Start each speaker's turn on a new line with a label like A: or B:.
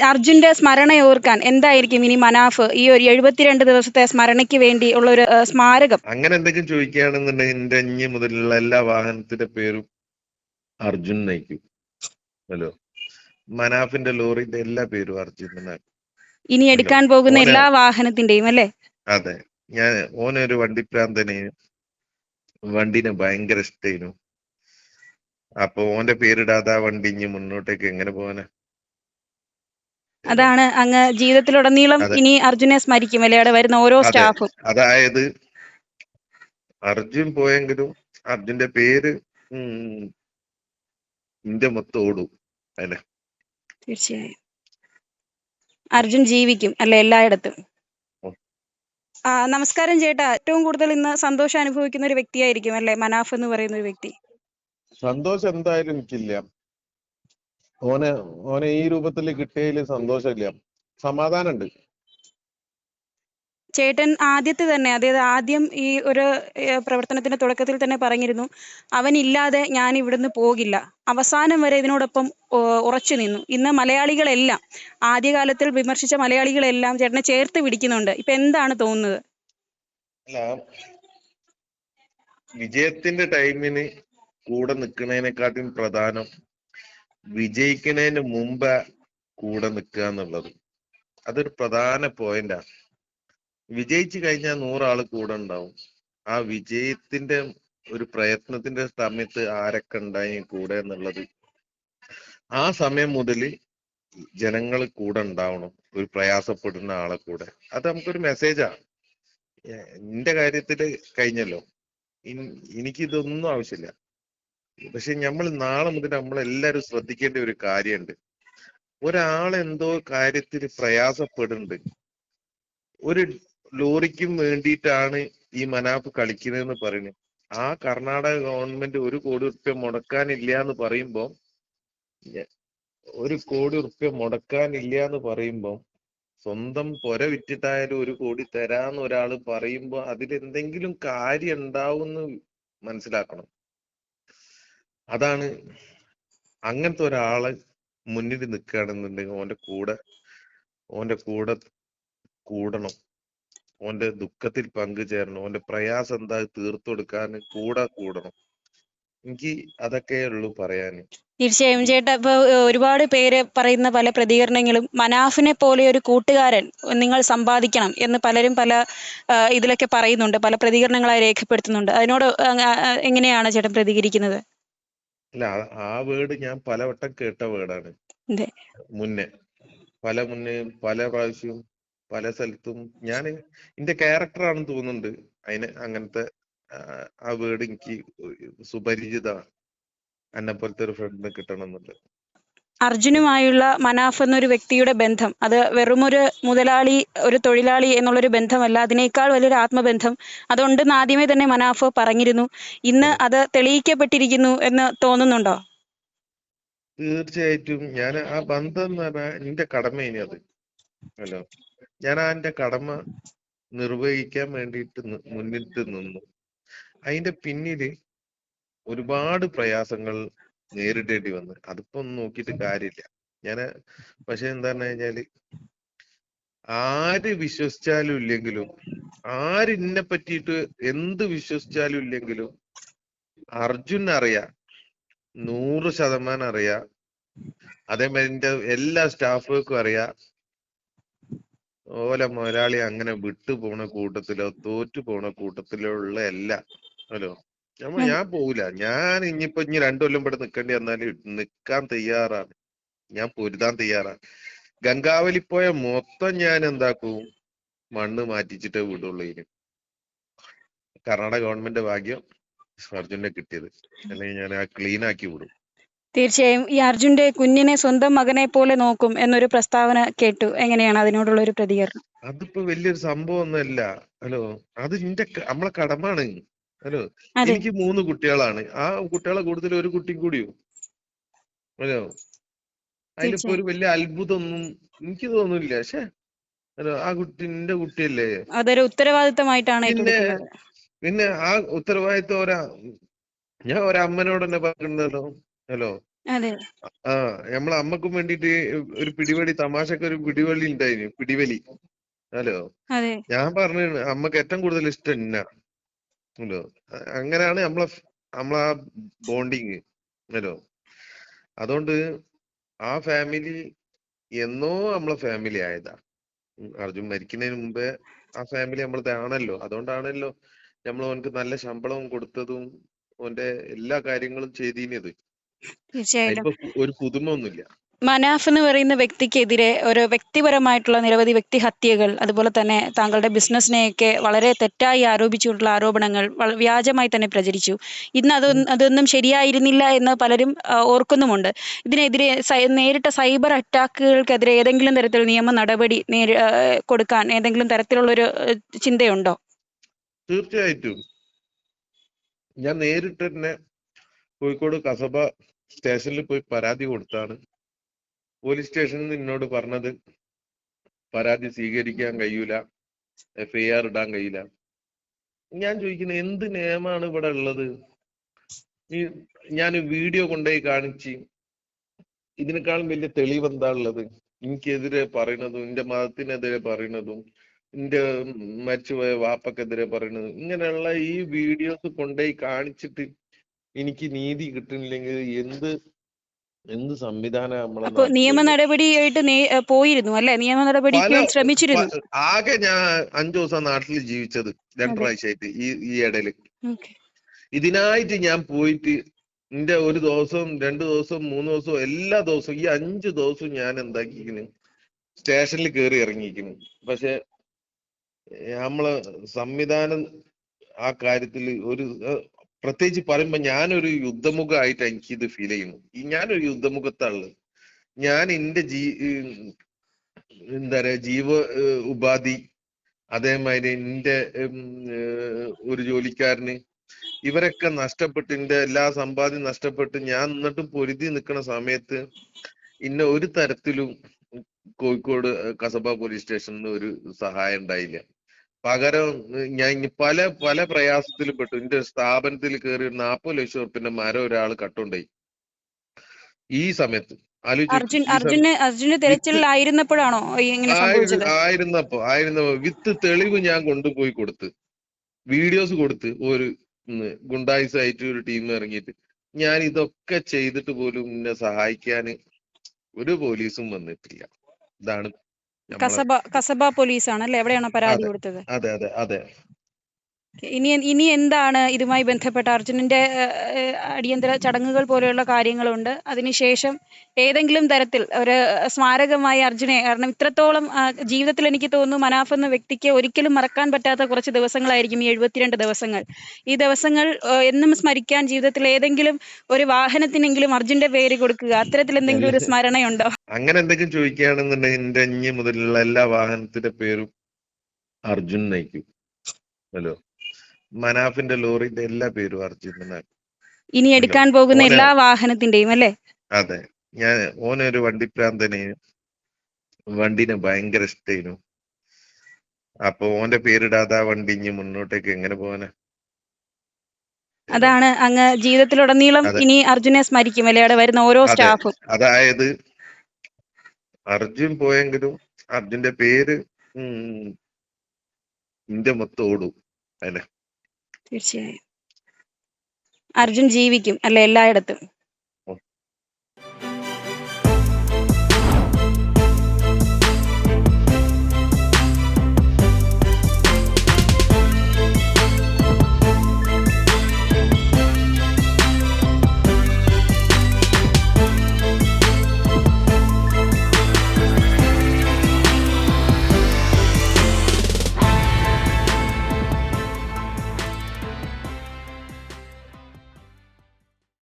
A: അർജുന്റെ സ്മരണ ഓർക്കാൻ എന്തായിരിക്കും ഇനി മനാഫ് ഈ ഒരു 72 ദിവസത്തെ സ്മരണയ്ക്ക് വേണ്ടി ഉള്ള ഒരു സ്മാരകം?
B: അങ്ങനെ എന്തെങ്കിലും ചോദിക്കുകയാണെന്നുണ്ടെങ്കിൽ എന്റെ ഇനി മുതലുള്ള എല്ലാ വാഹനത്തിന്റെ പേരും അർജുൻ നയിക്കും. ഹലോ, മനാഫിന്റെ ലോറിന്റെ എല്ലാ പേരും അർജുൻ എന്നാക്കും.
A: ഇനി
B: ഹലോ,
A: എടുക്കാൻ പോകുന്ന
B: ഓന്
A: എല്ലാ വാഹനത്തിന്റെയും അല്ലേ?
B: അതെ, ഓനൊരു വണ്ടിപ്രാന്തനെയും വണ്ടിനെ ഭയങ്കര ഇഷ്ടേനു. അപ്പൊ ഓന്റെ പേരിടാതെ ആ വണ്ടി ഇനി മുന്നോട്ടേക്ക് എങ്ങനെ പോകാനാ?
A: അതാണ് അങ്ങ് ജീവിതത്തിലുടനീളം
B: അതെ
A: ഇനി അർജുനെ സ്മരിക്കും അല്ലേ, അവിടെ വരുന്ന ഓരോ
B: അതെ
A: സ്റ്റാഫും.
B: അതായത് അർജുൻ പോയെങ്കിലും അർജുന്റെ പേര് ഇന്ത്യ മൊത്തം ഓടും അല്ലെ.
A: തീർച്ചയായും അർജുൻ ജീവിക്കും അല്ലെ എല്ലായിടത്തും. നമസ്കാരം ചേട്ടാ. ഏറ്റവും കൂടുതൽ ഇന്ന് സന്തോഷം അനുഭവിക്കുന്ന ഒരു വ്യക്തിയായിരിക്കും അല്ലെ മനാഫ് എന്ന് പറയുന്ന ഒരു വ്യക്തി?
B: സന്തോഷം എന്തായാലും എനിക്കില്ല. ഓനെ ഈ രൂപത്തിൽ കിട്ടിയതിൽ സന്തോഷമില്ല, സമാധാനമുണ്ട്.
A: ചേട്ടൻ ആദ്യത്തെ തന്നെ, അതായത് ആദ്യം ഈ ഒരു പ്രവർത്തനത്തിന്റെ തുടക്കത്തിൽ തന്നെ പറഞ്ഞിരുന്നു, അവനില്ലാതെ ഞാൻ ഇവിടുന്ന് പോകില്ല. അവസാനം വരെ ഇതിനോടൊപ്പം ഉറച്ചു നിന്നു. ഇന്ന് മലയാളികളെല്ലാം, ആദ്യകാലത്തിൽ വിമർശിച്ച മലയാളികളെല്ലാം ചേട്ടനെ ചേർത്ത് പിടിക്കുന്നുണ്ട്. ഇപ്പൊ എന്താണ് തോന്നുന്നത്?
B: അല്ല, വിജയത്തിന്റെ ടൈമിന് കൂടെ നിൽക്കുന്നതിനെക്കാട്ടും പ്രധാനം വിജയിക്കുന്നതിന് മുമ്പ് കൂടെ നിൽക്കുക എന്നുള്ളത്. അതൊരു പ്രധാന പോയിന്റാ. വിജയിച്ചു കഴിഞ്ഞാൽ 100 ആള് കൂടെ ഉണ്ടാവും. ആ വിജയത്തിന്റെ ഒരു പ്രയത്നത്തിന്റെ സമയത്ത് ആരൊക്കെ ഉണ്ടായി കൂടെ എന്നുള്ളത്, ആ സമയം മുതൽ ജനങ്ങൾ കൂടെ ഉണ്ടാവണം, ഒരു പ്രയാസപ്പെടുന്ന ആളെ കൂടെ. അത് നമുക്കൊരു മെസ്സേജാ. എന്റെ കാര്യത്തില് കഴിഞ്ഞല്ലോ, എനിക്കിതൊന്നും ആവശ്യമില്ല. പക്ഷെ നമ്മൾ നാളെ മുതൽ നമ്മളെല്ലാരും ശ്രദ്ധിക്കേണ്ട ഒരു കാര്യമുണ്ട്. ഒരാളെന്തോ കാര്യത്തിൽ പ്രയാസപ്പെടുന്നുണ്ട്. ഒരു ലോറിക്കും വേണ്ടിയിട്ടാണ് ഈ മനാഫ് കളിക്കുന്നതെന്ന് പറയുന്നത്. ആ കർണാടക ഗവൺമെന്റ് 1 കോടി റുപ്യ മുടക്കാനില്ല എന്ന് പറയുമ്പോ, 1 കോടി റുപ്യ മുടക്കാനില്ല എന്ന് പറയുമ്പോ, സ്വന്തം പൊര വിറ്റിട്ടായാലും 1 കോടി തരാന്ന് ഒരാള് പറയുമ്പോ അതിലെന്തെങ്കിലും കാര്യം ഉണ്ടാവുമെന്ന് മനസ്സിലാക്കണം. അതാണ്, അങ്ങനത്തെ ഒരാളെ മുന്നിൽ നിൽക്കുകയാണെന്നുണ്ടെങ്കിൽ ഓന്റെ കൂടെ കൂടണം. ഓന്റെ ദുഃഖത്തിൽ പങ്കുചേരണം. ഓന്റെ പ്രയാസം എന്താ തീർത്തു കൊടുക്കാൻ കൂടണം. എനിക്ക് അതൊക്കെ ഉള്ളൂ പറയാന്.
A: തീർച്ചയായും ചേട്ടാ. ഇപ്പൊ ഒരുപാട് പേര് പറയുന്ന പല പ്രതികരണങ്ങളും, മനാഫിനെ പോലെ ഒരു കൂട്ടുകാരൻ നിങ്ങൾ സമ്പാദിക്കണം എന്ന് പലരും പല ഇതിലൊക്കെ പറയുന്നുണ്ട്, പല പ്രതികരണങ്ങളായി രേഖപ്പെടുത്തുന്നുണ്ട്. അതിനോട് എങ്ങനെയാണ് ചേട്ടൻ പ്രതികരിക്കുന്നത്?
B: അല്ല, ആ വേർഡ് ഞാൻ പലവട്ടം കേട്ട വേർഡാണ്. മുന്നേ പല പ്രാവശ്യവും പല സ്ഥലത്തും ഞാൻ എന്റെ ക്യാരക്ടറാണെന്ന് തോന്നുന്നുണ്ട് അതിന് അങ്ങനത്തെ ആ വേർഡ് എനിക്ക് സുപരിചിതമാണ്. എന്നെ പോലത്തെ ഒരു ഫ്രണ്ട് കിട്ടണം എന്നുള്ളത്.
A: അർജുനുമായുള്ള മനാഫ് എന്നൊരു വ്യക്തിയുടെ ബന്ധം, അത് വെറുമൊരു മുതലാളി, ഒരു തൊഴിലാളി എന്നുള്ളൊരു ബന്ധമല്ല, അതിനേക്കാൾ വലിയൊരു ആത്മബന്ധം അതുണ്ടെന്ന് ആദ്യമേ തന്നെ മനാഫ് പറഞ്ഞിരുന്നു. ഇന്ന് അത് തെളിയിക്കപ്പെട്ടിരിക്കുന്നു എന്ന് തോന്നുന്നുണ്ടോ?
B: തീർച്ചയായിട്ടും. ഞാൻ ആ ബന്ധം എന്ന് പറഞ്ഞാൽ എന്റെ കടമയാണ് അത്. ഹലോ, ഞാൻ എന്റെ കടമ നിർവഹിക്കാൻ വേണ്ടിയിട്ട് മുന്നിട്ട് നിന്നു. അതിന്റെ പിന്നില് ഒരുപാട് പ്രയാസങ്ങൾ നേരിടേണ്ടി വന്നു. അതിപ്പോ ഒന്നും നോക്കിയിട്ട് കാര്യമില്ല. പക്ഷെ എന്താന്ന് കഴിഞ്ഞാല്, ആര് വിശ്വസിച്ചാലും ഇല്ലെങ്കിലും, ആര് എന്നെ പറ്റിയിട്ട് എന്ത് വിശ്വസിച്ചാലും ഇല്ലെങ്കിലും, അർജുൻ അറിയാം, 100% അറിയാം. അതേമാതിരി എന്റെ എല്ലാ സ്റ്റാഫുകൾക്കും അറിയാം, ഓല മുതലാളി അങ്ങനെ വിട്ടു പോണ കൂട്ടത്തിലോ തോറ്റു പോണ കൂട്ടത്തിലോ ഉള്ള അല്ല. ഹലോ, ഞാൻ പോവില്ല. ഞാൻ ഇനിയിപ്പോ 2 കൊല്ലം ഇവിടെ നിൽക്കേണ്ടി വന്നാല് നിക്കാൻ തയ്യാറാണ്. ഞാൻ പൊരുതാൻ തയ്യാറാണ്. ഗംഗാവലി പോയ മൊത്തം ഞാൻ എന്താക്കും, മണ്ണ് മാറ്റിച്ചിട്ടേ വിടുള്ളൂ. ഇനി കർണാടക ഗവൺമെന്റ് ഭാഗ്യം അർജുനെ കിട്ടിയത്, അല്ലെങ്കിൽ ഞാൻ ആ ക്ലീൻ ആക്കി വിടും.
A: തീർച്ചയായും. ഈ അർജുന്റെ കുഞ്ഞിനെ സ്വന്തം മകനെ പോലെ നോക്കും എന്നൊരു പ്രസ്താവന കേട്ടു. എങ്ങനെയാണ് അതിനോടുള്ള ഒരു പ്രതികരണം?
B: അതിപ്പോ വലിയൊരു സംഭവം ഒന്നുമല്ല. ഹലോ, അത് നമ്മളെ കടമാണ്. ഹലോ, എനിക്ക് 3 കുട്ടികളാണ്. ആ കുട്ടികളെ കൂടുതൽ ഒരു കുട്ടി കൂടിയോ? ഹലോ, അതിലിപ്പോ ഒരു വലിയ അത്ഭുതമൊന്നും എനിക്ക് തോന്നുന്നില്ല. പക്ഷെ ഹലോ, ആ കുട്ടി എന്റെ കുട്ടിയല്ലേ.
A: അതൊരു ഉത്തരവാദിത്തമായിട്ടാണ്
B: പിന്നെ ആ ഉത്തരവാദിത്വം ഞാൻ ഒരമ്മനോട് തന്നെ പറഞ്ഞല്ലോ. ഹലോ,
A: അതെ.
B: ആ നമ്മളെ അമ്മക്കും വേണ്ടിട്ട് ഒരു പിടിവലി, തമാശക്ക് ഒരു പിടിവലി ഉണ്ടായിന്, പിടിവലി. ഹലോ,
A: അതെ.
B: ഞാൻ പറഞ്ഞു അമ്മക്ക് ഏറ്റവും കൂടുതൽ ഇഷ്ടം എന്നാ. ഹലോ, അങ്ങനെയാണ് നമ്മളാ ബോണ്ടിങ്. ഹലോ, അതുകൊണ്ട് ആ ഫാമിലി എന്നോ നമ്മളെ ഫാമിലി ആയതാ. അർജുൻ മരിക്കുന്നതിന് മുമ്പേ ആ ഫാമിലി നമ്മളതാണല്ലോ. അതുകൊണ്ടാണല്ലോ നമ്മൾ അവനക്ക് നല്ല ശമ്പളവും കൊടുത്തതും അവന്റെ എല്ലാ കാര്യങ്ങളും ചെയ്തീനത്.
A: തീർച്ചയായിട്ടും.
B: അതിലിപ്പോ ഒരു പുതുമ ഒന്നുമില്ല.
A: മനാഫ് എന്ന് പറയുന്ന വ്യക്തിക്കെതിരെ ഒരു വ്യക്തിപരമായിട്ടുള്ള നിരവധി വ്യക്തിഹത്യകൾ, അതുപോലെ തന്നെ താങ്കളുടെ ബിസിനസ്സിനെയൊക്കെ വളരെ തെറ്റായി ആരോപിച്ചുകൊണ്ടുള്ള ആരോപണങ്ങൾ വ്യാജമായി തന്നെ പ്രചരിച്ചു. ഇന്ന് അതൊന്നും ശരിയായിരുന്നില്ല എന്ന് പലരും ഓർക്കുന്നുമുണ്ട്. ഇതിനെതിരെ നേരിട്ട സൈബർ അറ്റാക്കുകൾക്കെതിരെ ഏതെങ്കിലും തരത്തിൽ നിയമ നടപടി കൊടുക്കാൻ ഏതെങ്കിലും തരത്തിലുള്ളൊരു ചിന്തയുണ്ടോ?
B: തീർച്ചയായിട്ടും ഞാൻ നേരിട്ട് തന്നെ കോഴിക്കോട് കസബ സ്റ്റേഷനിൽ പോയി പരാതി കൊടുത്താണ്. പോലീസ് സ്റ്റേഷനിൽ എന്നോട് പറഞ്ഞത് പരാതി സ്വീകരിക്കാൻ കഴിയൂല, FIR ഇടാൻ കഴിയില്ല. ഞാൻ ചോദിക്കുന്നത് എന്ത് നിയമമാണ് ഇവിടെ ഉള്ളത്? ഈ ഞാൻ വീഡിയോ കൊണ്ടുപോയി കാണിച്ച് ഇതിനേക്കാളും വലിയ തെളിവ് എന്താ ഉള്ളത്? എനിക്കെതിരെ പറയുന്നതും എന്റെ മതത്തിനെതിരെ പറയുന്നതും എന്റെ മരിച്ചുപോയ വാപ്പക്കെതിരെ പറയുന്നതും ഇങ്ങനെയുള്ള ഈ വീഡിയോസ് കൊണ്ടുപോയി കാണിച്ചിട്ട് എനിക്ക് നീതി കിട്ടുന്നില്ലെങ്കിൽ എന്ത് സംവിധാനം നമ്മളെ
A: അപ്പൊ നിയമ
B: നാട്ടിലുള്ളത്?
A: നടപടിയായിട്ട് പോയിരുന്നു അല്ലെ? നിയമ നടപടിക്ക്
B: പല
A: ശ്രമിച്ചിരുന്നു.
B: ആകെ ഞാൻ 5 ദിവസം നാട്ടിൽ ജീവിച്ചത്, 2
A: അതെ.
B: പ്രാവശ്യമായിട്ട് ഈ ഇടയില്.
A: ഓക്കെ.
B: ഇതിനായിട്ട് ഞാൻ പോയിട്ട് എന്റെ ഒരു ദിവസം 2 ദിവസം 3 ദിവസം എല്ലാ ദിവസവും ഈ 5 ദിവസവും ഞാൻ എന്താക്കിക്കുന്നു, സ്റ്റേഷനിൽ കയറി ഇറങ്ങിയിരിക്കുന്നു. പക്ഷെ നമ്മളെ സംവിധാനം ആ കാര്യത്തിൽ ഒരു പ്രത്യേകിച്ച് പറയുമ്പോ ഞാനൊരു യുദ്ധമുഖമായിട്ട് എനിക്കിത് ഫീൽ ചെയ്യുന്നു. ഞാനൊരു യുദ്ധമുഖത്താണുള്ളത്. ഞാൻ എന്റെ എന്താ പറയാ ഉപാധി, അതേമാതിരി എന്റെ ഒരു ജോലിക്കാരന് ഇവരൊക്കെ നഷ്ടപ്പെട്ട് എന്റെ എല്ലാ സമ്പാദ്യം നഷ്ടപ്പെട്ട് ഞാൻ എന്നിട്ടും പൊരുതി നിൽക്കുന്ന സമയത്ത് ഇന്ന ഒരു തരത്തിലും കോഴിക്കോട് കസബ പോലീസ് സ്റ്റേഷനിൽ ഒരു സഹായം ഉണ്ടായില്ല. പകരം ഞാൻ ഇനി പല പല പ്രയാസത്തിൽ പെട്ടു. എന്റെ സ്ഥാപനത്തിൽ കയറി 40 ലക്ഷം ഉറുപ്പിന്റെ മരം ഒരാൾ കട്ടുണ്ടായി ഈ സമയത്ത്. ആലോചിച്ച് ഈ സമയത്ത്
A: അർജുന്
B: വിത്ത്
A: തെരച്ചിലായിരുന്നപ്പോഴാണോ ഇങ്ങനെ സംഭവിച്ചത്?
B: ആയിരുന്നപ്പോ വിത്ത് തെളിവ് ഞാൻ കൊണ്ടുപോയി കൊടുത്ത്, വീഡിയോസ് കൊടുത്ത്, ഒരു ഗുണ്ടായിസ് ആയിട്ട് ഒരു ടീം ഇറങ്ങിയിട്ട് ഞാൻ ഇതൊക്കെ ചെയ്തിട്ട് പോലും എന്നെ സഹായിക്കാന് ഒരു പോലീസും വന്നിട്ടില്ല. ഇതാണ് നമ്മളെ.
A: കസബ പോലീസാണ് അല്ലെ? എവിടെയാണോ പരാതി
B: അതെ
A: കൊടുത്തത്?
B: അതെ അതെ അതെ.
A: ഇനി എന്താണ് ഇതുമായി ബന്ധപ്പെട്ട അർജുനന്റെ അടിയന്തര ചടങ്ങുകൾ പോലെയുള്ള കാര്യങ്ങളുണ്ട്. അതിനുശേഷം ഏതെങ്കിലും തരത്തിൽ ഒരു സ്മാരകമായി അർജുനെ, കാരണം ഇത്രത്തോളം ജീവിതത്തിൽ എനിക്ക് തോന്നുന്നു മനാഫ് എന്ന വ്യക്തിക്ക് ഒരിക്കലും മറക്കാൻ പറ്റാത്ത കുറച്ച് ദിവസങ്ങളായിരിക്കും ഈ 72 ദിവസങ്ങൾ. ഈ ദിവസങ്ങൾ എന്നും സ്മരിക്കാൻ ജീവിതത്തിൽ ഏതെങ്കിലും ഒരു വാഹനത്തിനെങ്കിലും അർജുന്റെ പേര് കൊടുക്കുക, അത്തരത്തിൽ എന്തെങ്കിലും ഒരു സ്മരണയുണ്ടോ?
B: അങ്ങനെ എന്തെങ്കിലും ചോദിക്കുകയാണെന്നുണ്ടെങ്കിൽ എന്റെ ഇനി മുതലുള്ള എല്ലാ വാഹനത്തിന്റെ പേരും അർജുൻ നയിക്കും. ഹലോ, മനാഫിന്റെ ലോറിന്റെ എല്ലാ പേരും അർജുൻ എന്നാണ്.
A: ഇനി
B: ഹലോ,
A: എടുക്കാൻ പോകുന്ന
B: ഓന
A: എല്ലാ വാഹനത്തിന്റെയും അല്ലെ?
B: അതെ, ഓനൊരു വണ്ടിപ്രാന്തനെയും വണ്ടിനെ ഭയങ്കര ഇഷ്ടേനു. അപ്പൊ ഓന്റെ പേരിടാതെ ആ വണ്ടി ഇനി മുന്നോട്ടേക്ക് എങ്ങനെ പോവാനാ?
A: അതാണ് അങ്ങ് ജീവിതത്തിലുടനീളം
B: അതെ
A: ഇനി അർജുനെ സ്മരിക്കും അല്ലെ? അവിടെ വരുന്ന ഓരോ
B: അതെ,
A: സ്റ്റാഫും.
B: അതായത് അർജുൻ പോയെങ്കിലും അർജുന്റെ പേര് ഇന്ത്യ മൊത്തം ഓടും. അല്ലെ?
A: തീർച്ചയായും അർജുൻ ജീവിക്കും അല്ലെ എല്ലായിടത്തും.